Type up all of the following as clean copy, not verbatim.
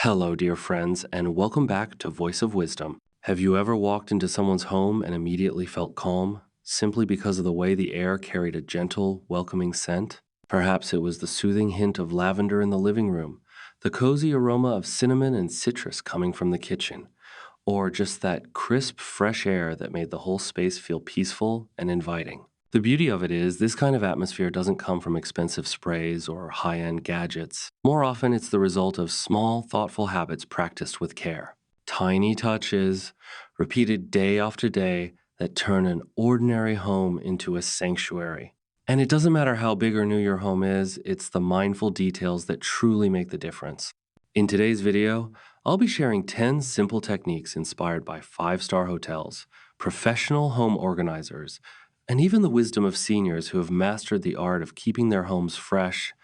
Hello, dear friends, and welcome back to Voice of Wisdom. Have you ever walked into someone's home and immediately felt calm, simply because of the way the air carried a gentle, welcoming scent? Perhaps it was the soothing hint of lavender in the living room, the cozy aroma of cinnamon and citrus coming from the kitchen, or just that crisp, fresh air that made the whole space feel peaceful and inviting. The beauty of it is, this kind of atmosphere doesn't come from expensive sprays or high end gadgets. More often, it's the result of small, thoughtful habits practiced with care. Tiny touches, repeated day after day, that turn an ordinary home into a sanctuary. And it doesn't matter how big or new your home is, it's the mindful details that truly make the difference. In today's video, I'll be sharing 10 simple techniques inspired by five-star hotels, professional home organizers, and even the wisdom of seniors who have mastered the art of keeping their homes fresh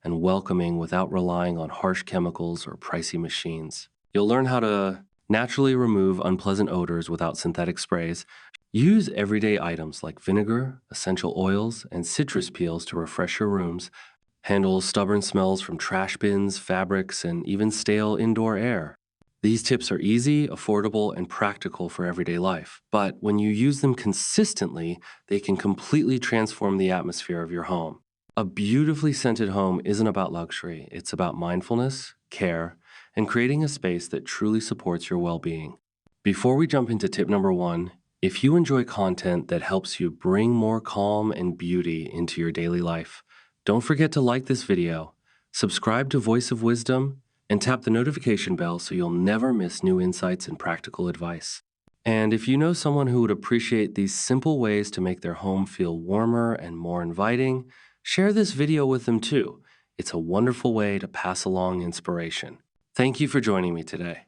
and welcoming without relying on harsh chemicals or pricey machines. You'll learn how to naturally remove unpleasant odors without synthetic sprays. Use everyday items like vinegar, essential oils, and citrus peels to refresh your rooms. Handle stubborn smells from trash bins, fabrics, and even stale indoor air. These tips are easy, affordable, and practical for everyday life. But when you use them consistently, they can completely transform the atmosphere of your home. A beautifully scented home isn't about luxury, it's about mindfulness, care, and creating a space that truly supports your well-being. Before we jump into tip number 1, if you enjoy content that helps you bring more calm and beauty into your daily life, don't forget to like this video, subscribe to Voice of Wisdom, and tap the notification bell so you'll never miss new insights and practical advice. And if you know someone who would appreciate these simple ways to make their home feel warmer and more inviting, share this video with them too. It's a wonderful way to pass along inspiration. Thank you for joining me today.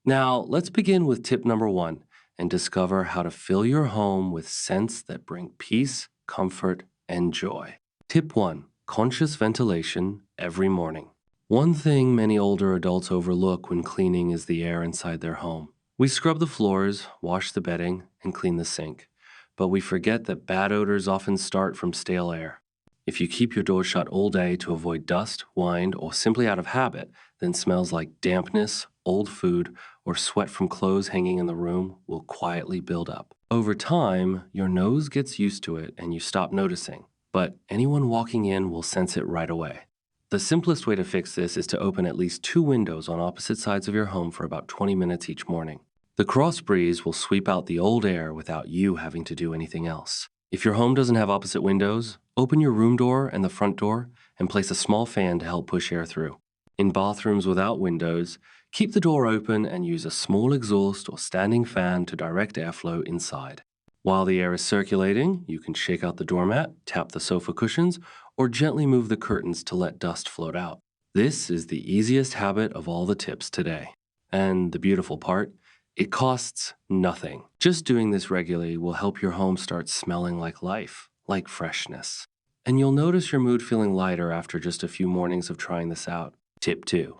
Now, let's begin with tip number 1 and discover how to fill your home with scents that bring peace, comfort, and joy. Tip 1. Conscious ventilation every morning. One thing many older adults overlook when cleaning is the air inside their home. We scrub the floors, wash the bedding, and clean the sink. But we forget that bad odors often start from stale air. If you keep your door shut all day to avoid dust, wind, or simply out of habit, then smells like dampness, old food, or sweat from clothes hanging in the room will quietly build up. Over time, your nose gets used to it and you stop noticing. But anyone walking in will sense it right away. The simplest way to fix this is to open at least 2 windows on opposite sides of your home for about 20 minutes each morning. The cross breeze will sweep out the old air without you having to do anything else. If your home doesn't have opposite windows, open your room door and the front door and place a small fan to help push air through. In bathrooms without windows, keep the door open and use a small exhaust or standing fan to direct airflow inside. While the air is circulating, you can shake out the doormat, tap the sofa cushions, or gently move the curtains to let dust float out. This is the easiest habit of all the tips today. And the beautiful part, it costs nothing. Just doing this regularly will help your home start smelling like life, like freshness. And you'll notice your mood feeling lighter after just a few mornings of trying this out. Tip 2.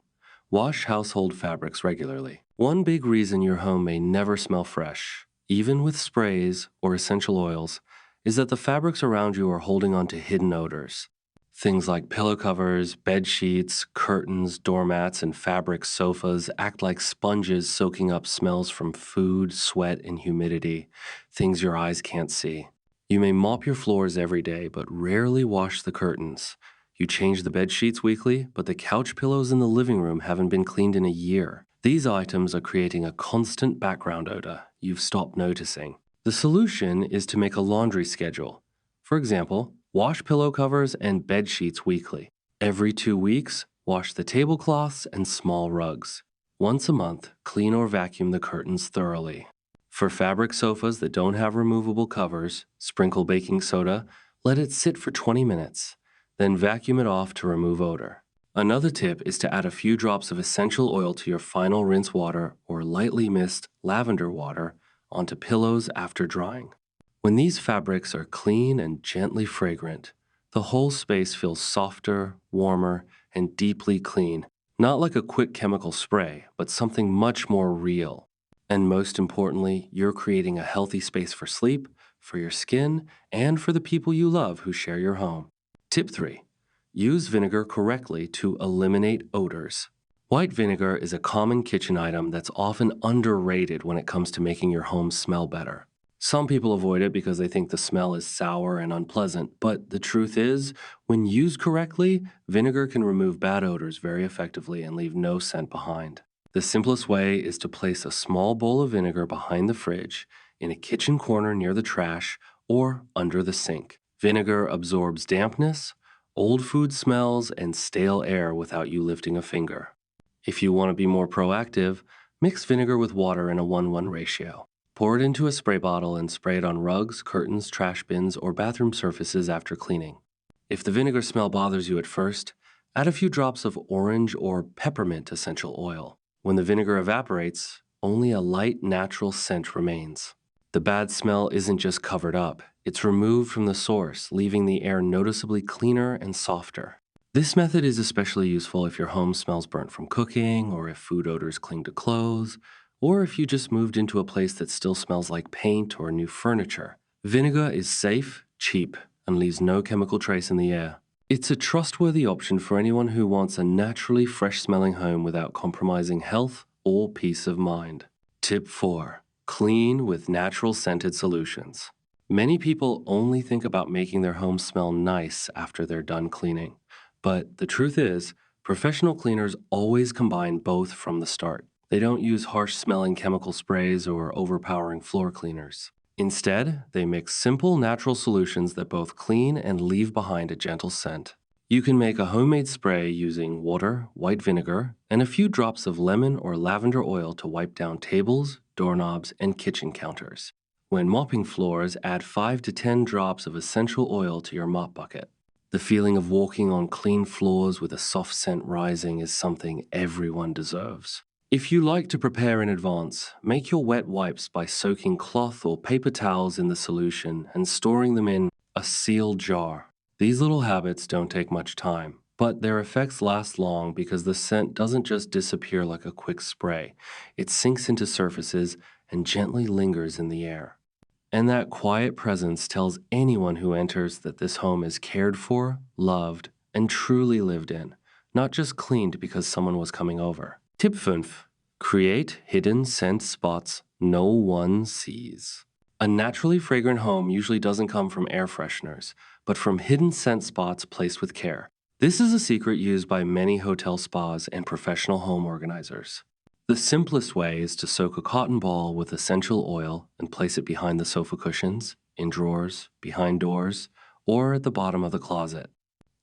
Wash household fabrics regularly. One big reason your home may never smell fresh, even with sprays or essential oils, is that the fabrics around you are holding on to hidden odors. Things like pillow covers, bed sheets, curtains, doormats, and fabric sofas act like sponges soaking up smells from food, sweat, and humidity, things your eyes can't see. You may mop your floors every day, but rarely wash the curtains. You change the bed sheets weekly, but the couch pillows in the living room haven't been cleaned in a year. These items are creating a constant background odor you've stopped noticing. The solution is to make a laundry schedule. For example, wash pillow covers and bed sheets weekly. Every 2 weeks, wash the tablecloths and small rugs. Once a month, clean or vacuum the curtains thoroughly. For fabric sofas that don't have removable covers, sprinkle baking soda, let it sit for 20 minutes, then vacuum it off to remove odor. Another tip is to add a few drops of essential oil to your final rinse water or lightly mist lavender water onto pillows after drying. When these fabrics are clean and gently fragrant, the whole space feels softer, warmer, and deeply clean, not like a quick chemical spray, but something much more real. And most importantly, you're creating a healthy space for sleep, for your skin, and for the people you love who share your home. Tip 3. Use vinegar correctly to eliminate odors. White vinegar is a common kitchen item that's often underrated when it comes to making your home smell better. Some people avoid it because they think the smell is sour and unpleasant, but the truth is, when used correctly, vinegar can remove bad odors very effectively and leave no scent behind. The simplest way is to place a small bowl of vinegar behind the fridge, in a kitchen corner near the trash, or under the sink. Vinegar absorbs dampness, old food smells, and stale air without you lifting a finger. If you want to be more proactive, mix vinegar with water in a 1:1 ratio. Pour it into a spray bottle and spray it on rugs, curtains, trash bins, or bathroom surfaces after cleaning. If the vinegar smell bothers you at first, add a few drops of orange or peppermint essential oil. When the vinegar evaporates, only a light natural scent remains. The bad smell isn't just covered up, it's removed from the source, leaving the air noticeably cleaner and softer. This method is especially useful if your home smells burnt from cooking, or if food odors cling to clothes, or if you just moved into a place that still smells like paint or new furniture. Vinegar is safe, cheap, and leaves no chemical trace in the air. It's a trustworthy option for anyone who wants a naturally fresh-smelling home without compromising health or peace of mind. Tip 4. Clean with natural scented solutions. Many people only think about making their home smell nice after they're done cleaning. But the truth is, professional cleaners always combine both from the start. They don't use harsh-smelling chemical sprays or overpowering floor cleaners. Instead, they mix simple, natural solutions that both clean and leave behind a gentle scent. You can make a homemade spray using water, white vinegar, and a few drops of lemon or lavender oil to wipe down tables, doorknobs, and kitchen counters. When mopping floors, add 5 to 10 drops of essential oil to your mop bucket. The feeling of walking on clean floors with a soft scent rising is something everyone deserves. If you like to prepare in advance, make your wet wipes by soaking cloth or paper towels in the solution and storing them in a sealed jar. These little habits don't take much time, but their effects last long because the scent doesn't just disappear like a quick spray. It sinks into surfaces and gently lingers in the air. And that quiet presence tells anyone who enters that this home is cared for, loved, and truly lived in, not just cleaned because someone was coming over. Tip 5. Create hidden scent spots no one sees. A naturally fragrant home usually doesn't come from air fresheners, but from hidden scent spots placed with care. This is a secret used by many hotel spas and professional home organizers. The simplest way is to soak a cotton ball with essential oil and place it behind the sofa cushions, in drawers, behind doors, or at the bottom of the closet.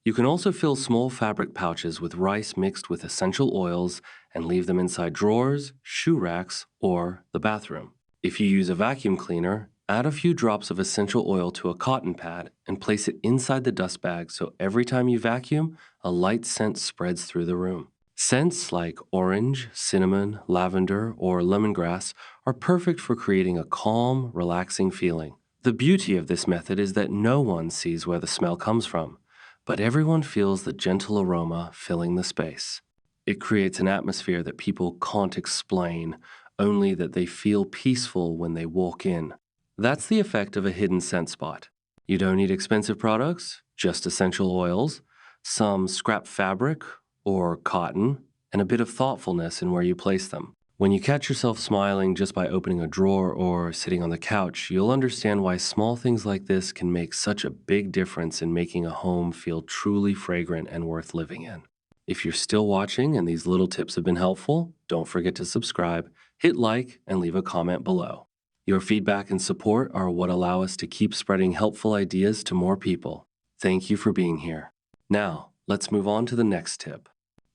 You can also fill small fabric pouches with rice mixed with essential oils and leave them inside drawers, shoe racks, or the bathroom. If you use a vacuum cleaner, add a few drops of essential oil to a cotton pad and place it inside the dust bag so every time you vacuum, a light scent spreads through the room. Scents like orange, cinnamon, lavender, or lemongrass are perfect for creating a calm, relaxing feeling. The beauty of this method is that no one sees where the smell comes from, but everyone feels the gentle aroma filling the space. It creates an atmosphere that people can't explain, only that they feel peaceful when they walk in. That's the effect of a hidden scent spot. You don't need expensive products, just essential oils, some scrap fabric or cotton, and a bit of thoughtfulness in where you place them. When you catch yourself smiling just by opening a drawer or sitting on the couch, you'll understand why small things like this can make such a big difference in making a home feel truly fragrant and worth living in. If you're still watching and these little tips have been helpful, don't forget to subscribe, hit like, and leave a comment below. Your feedback and support are what allow us to keep spreading helpful ideas to more people. Thank you for being here. Now, let's move on to the next tip.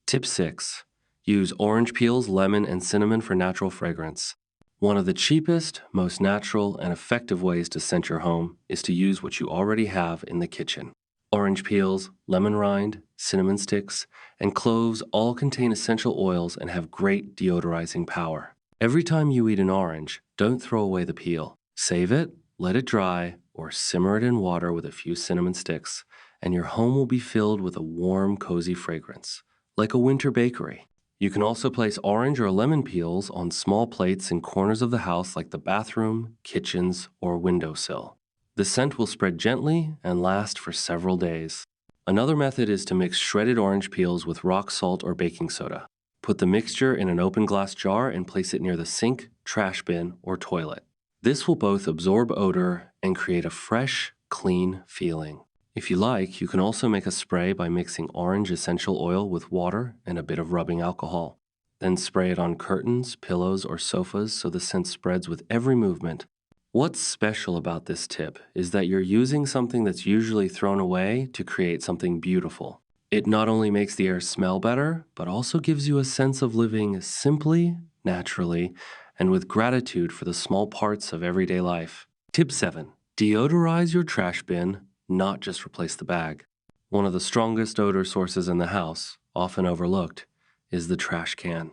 Tip 6. Use orange peels, lemon, and cinnamon for natural fragrance. One of the cheapest, most natural, and effective ways to scent your home is to use what you already have in the kitchen. Orange peels, lemon rind, cinnamon sticks, and cloves all contain essential oils and have great deodorizing power. Every time you eat an orange, don't throw away the peel. Save it, let it dry, or simmer it in water with a few cinnamon sticks, and your home will be filled with a warm, cozy fragrance, like a winter bakery. You can also place orange or lemon peels on small plates in corners of the house like the bathroom, kitchens, or windowsill. The scent will spread gently and last for several days. Another method is to mix shredded orange peels with rock salt or baking soda. Put the mixture in an open glass jar and place it near the sink, trash bin, or toilet. This will both absorb odor and create a fresh, clean feeling. If you like, you can also make a spray by mixing orange essential oil with water and a bit of rubbing alcohol. Then spray it on curtains, pillows, or sofas so the scent spreads with every movement. What's special about this tip is that you're using something that's usually thrown away to create something beautiful. It not only makes the air smell better, but also gives you a sense of living simply, naturally, and with gratitude for the small parts of everyday life. Tip 7. Deodorize your trash bin, not just replace the bag. One of the strongest odor sources in the house, often overlooked, is the trash can.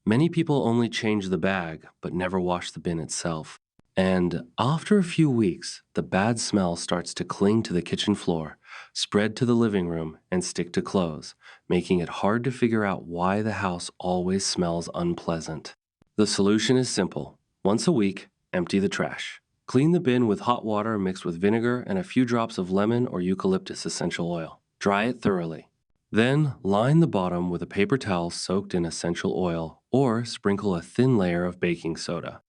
Many people only change the bag, but never wash the bin itself. And after a few weeks, the bad smell starts to cling to the kitchen floor, spread to the living room, and stick to clothes, making it hard to figure out why the house always smells unpleasant. The solution is simple. Once a week, empty the trash. Clean the bin with hot water mixed with vinegar and a few drops of lemon or eucalyptus essential oil. Dry it thoroughly. Then, line the bottom with a paper towel soaked in essential oil or sprinkle a thin layer of baking soda.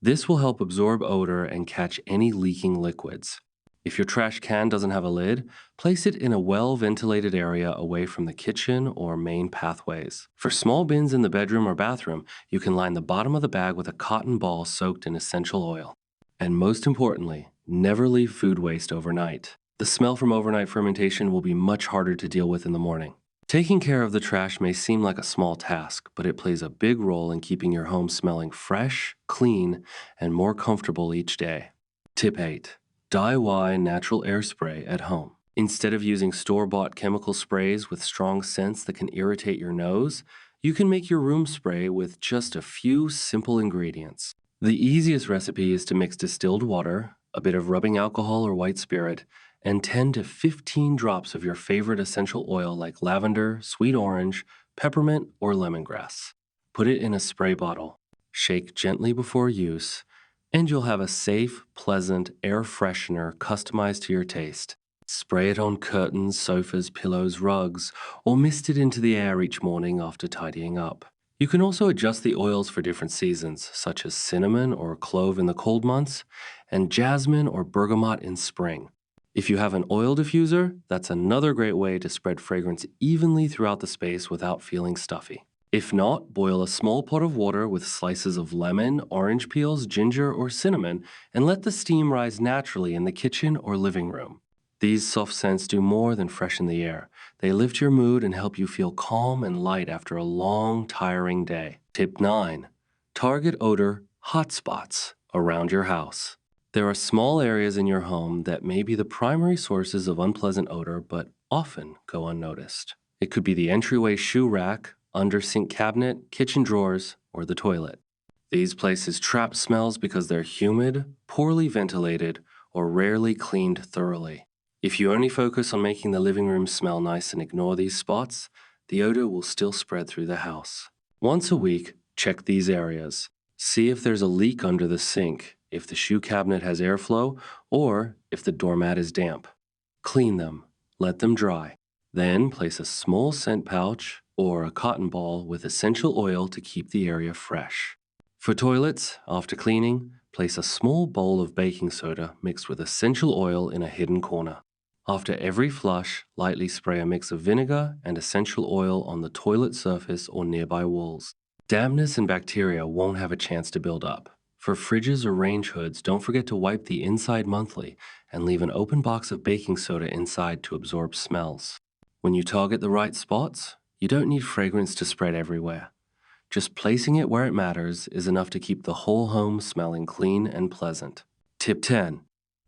This will help absorb odor and catch any leaking liquids. If your trash can doesn't have a lid, place it in a well-ventilated area away from the kitchen or main pathways. For small bins in the bedroom or bathroom, you can line the bottom of the bag with a cotton ball soaked in essential oil. And most importantly, never leave food waste overnight. The smell from overnight fermentation will be much harder to deal with in the morning. Taking care of the trash may seem like a small task, but it plays a big role in keeping your home smelling fresh, clean, and more comfortable each day. Tip 8. DIY natural air spray at home. Instead of using store-bought chemical sprays with strong scents that can irritate your nose, you can make your room spray with just a few simple ingredients. The easiest recipe is to mix distilled water, a bit of rubbing alcohol or white spirit, and 10 to 15 drops of your favorite essential oil like lavender, sweet orange, peppermint, or lemongrass. Put it in a spray bottle. Shake gently before use, and you'll have a safe, pleasant air freshener customized to your taste. Spray it on curtains, sofas, pillows, rugs, or mist it into the air each morning after tidying up. You can also adjust the oils for different seasons, such as cinnamon or clove in the cold months, and jasmine or bergamot in spring. If you have an oil diffuser, that's another great way to spread fragrance evenly throughout the space without feeling stuffy. If not, boil a small pot of water with slices of lemon, orange peels, ginger, or cinnamon, and let the steam rise naturally in the kitchen or living room. These soft scents do more than freshen the air. They lift your mood and help you feel calm and light after a long, tiring day. Tip 9. Target odor hotspots around your house. There are small areas in your home that may be the primary sources of unpleasant odor but often go unnoticed. It could be the entryway shoe rack, under sink cabinet, kitchen drawers, or the toilet. These places trap smells because they're humid, poorly ventilated, or rarely cleaned thoroughly. If you only focus on making the living room smell nice and ignore these spots, the odor will still spread through the house. Once a week, check these areas. See if there's a leak under the sink, if the shoe cabinet has airflow, or if the doormat is damp. Clean them, let them dry. Then place a small scent pouch or a cotton ball with essential oil to keep the area fresh. For toilets, after cleaning, place a small bowl of baking soda mixed with essential oil in a hidden corner. After every flush, lightly spray a mix of vinegar and essential oil on the toilet surface or nearby walls. Dampness and bacteria won't have a chance to build up. For fridges or range hoods, don't forget to wipe the inside monthly and leave an open box of baking soda inside to absorb smells. When you target the right spots, you don't need fragrance to spread everywhere. Just placing it where it matters is enough to keep the whole home smelling clean and pleasant. Tip 10.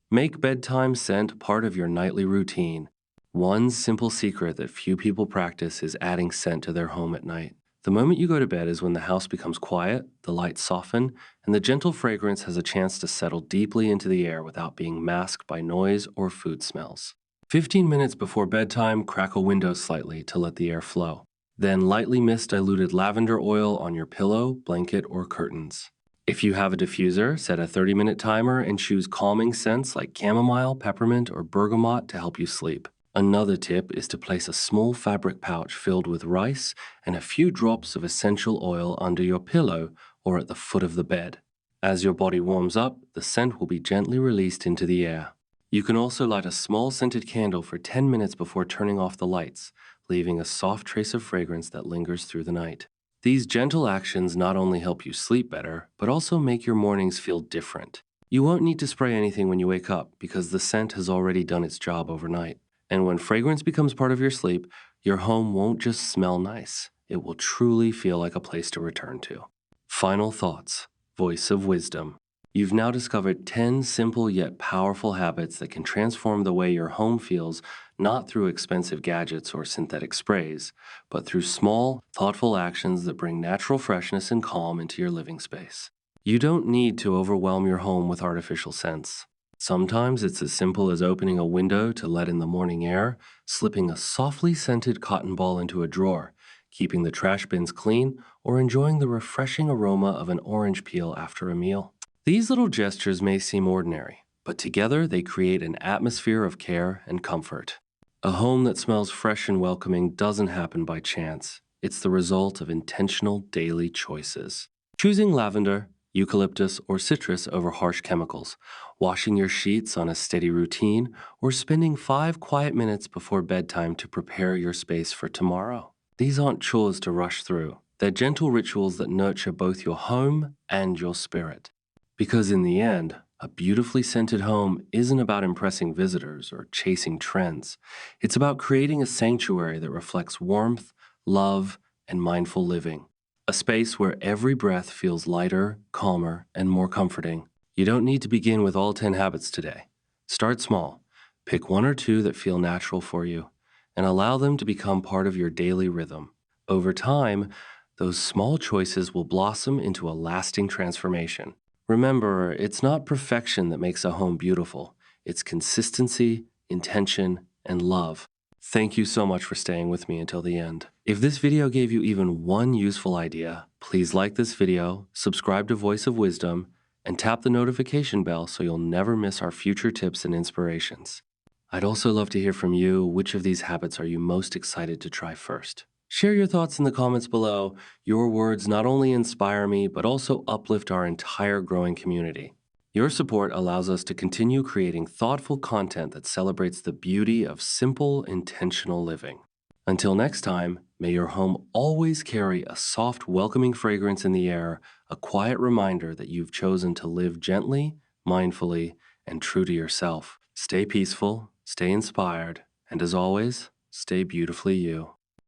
Make bedtime scent part of your nightly routine. One simple secret that few people practice is adding scent to their home at night. The moment you go to bed is when the house becomes quiet, the lights soften, and the gentle fragrance has a chance to settle deeply into the air without being masked by noise or food smells. 15 minutes before bedtime, crack a window slightly to let the air flow. Then lightly mist diluted lavender oil on your pillow, blanket, or curtains. If you have a diffuser, set a 30-minute timer and choose calming scents like chamomile, peppermint, or bergamot to help you sleep. Another tip is to place a small fabric pouch filled with rice and a few drops of essential oil under your pillow or at the foot of the bed. As your body warms up, the scent will be gently released into the air. You can also light a small scented candle for 10 minutes before turning off the lights, leaving a soft trace of fragrance that lingers through the night. These gentle actions not only help you sleep better, but also make your mornings feel different. You won't need to spray anything when you wake up because the scent has already done its job overnight. And when fragrance becomes part of your sleep, your home won't just smell nice. It will truly feel like a place to return to. Final thoughts. Voice of wisdom. You've now discovered 10 simple yet powerful habits that can transform the way your home feels, not through expensive gadgets or synthetic sprays, but through small, thoughtful actions that bring natural freshness and calm into your living space. You don't need to overwhelm your home with artificial scents. Sometimes it's as simple as opening a window to let in the morning air, slipping a softly scented cotton ball into a drawer, keeping the trash bins clean, or enjoying the refreshing aroma of an orange peel after a meal. These little gestures may seem ordinary, but together they create an atmosphere of care and comfort. A home that smells fresh and welcoming doesn't happen by chance. It's the result of intentional daily choices. Choosing lavender, eucalyptus, or citrus over harsh chemicals, washing your sheets on a steady routine, or spending 5 quiet minutes before bedtime to prepare your space for tomorrow. These aren't chores to rush through. They're gentle rituals that nurture both your home and your spirit. Because in the end, a beautifully scented home isn't about impressing visitors or chasing trends. It's about creating a sanctuary that reflects warmth, love, and mindful living. A space where every breath feels lighter, calmer, and more comforting. You don't need to begin with all 10 habits today. Start small. Pick one or two that feel natural for you, and allow them to become part of your daily rhythm. Over time, those small choices will blossom into a lasting transformation. Remember, it's not perfection that makes a home beautiful. It's consistency, intention, and love. Thank you so much for staying with me until the end. If this video gave you even one useful idea, please like this video, subscribe to Voice of Wisdom, and tap the notification bell so you'll never miss our future tips and inspirations. I'd also love to hear from you. Which of these habits are you most excited to try first? Share your thoughts in the comments below. Your words not only inspire me, but also uplift our entire growing community. Your support allows us to continue creating thoughtful content that celebrates the beauty of simple, intentional living. Until next time, may your home always carry a soft, welcoming fragrance in the air, a quiet reminder that you've chosen to live gently, mindfully, and true to yourself. Stay peaceful, stay inspired, and as always, stay beautifully you.